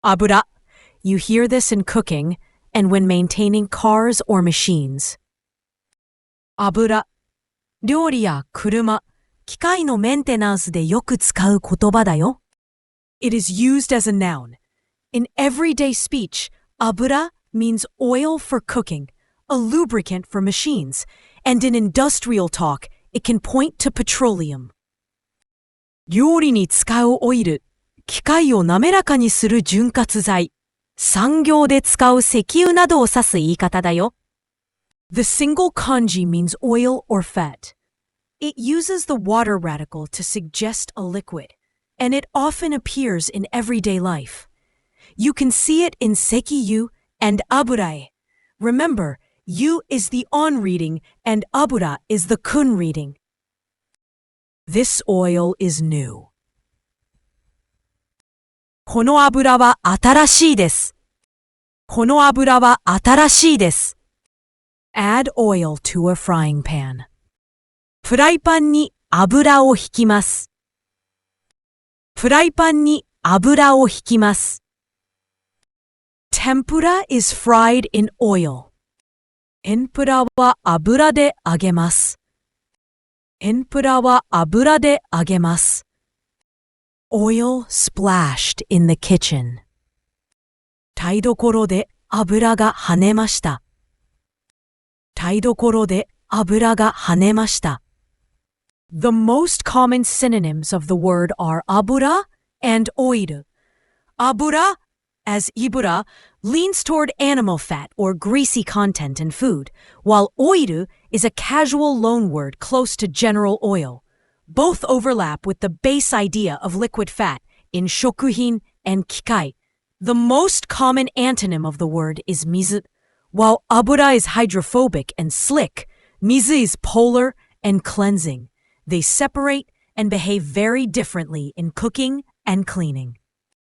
abura. You hear this in cooking and when maintaining cars or machines. abura. 料理や車、機械のメンテナンスでよく使う言葉だよ。It is used as a noun. In everyday speech, abura means oil for cooking, a lubricant for machines, and in industrial talk, it can point to petroleum. 料理に使うオイル、機械を滑らかにする潤滑剤、産業で使う石油などを指す言い方だよ。The single kanji means oil or fat. It uses the water radical to suggest a liquid, and it often appears in everyday life. You can see it in sekiyu and aburae. Remember, yu is the on reading and abura is the kun reading. This oil is new. この油は新しいです。この油は新しいです。Add oil to a frying pan. フライパンに油をひきます。フライパンに油をひきます。Tempura is fried in oil. 天ぷらは油で揚げます。天ぷらは油で揚げます。Oil splashed in the kitchen. 台所で油が跳ねました。台所で油が跳ねました。The most common synonyms of the word are abura and oiru. Abura, as ibura, leans toward animal fat or greasy content in food, while oiru is a casual loanword close to general oil. Both overlap with the base idea of liquid fat in shokuhin and kikai. The most common antonym of the word is mizu. While abura is hydrophobic and slick, mizu is polar and cleansing. They separate and behave very differently in cooking and cleaning.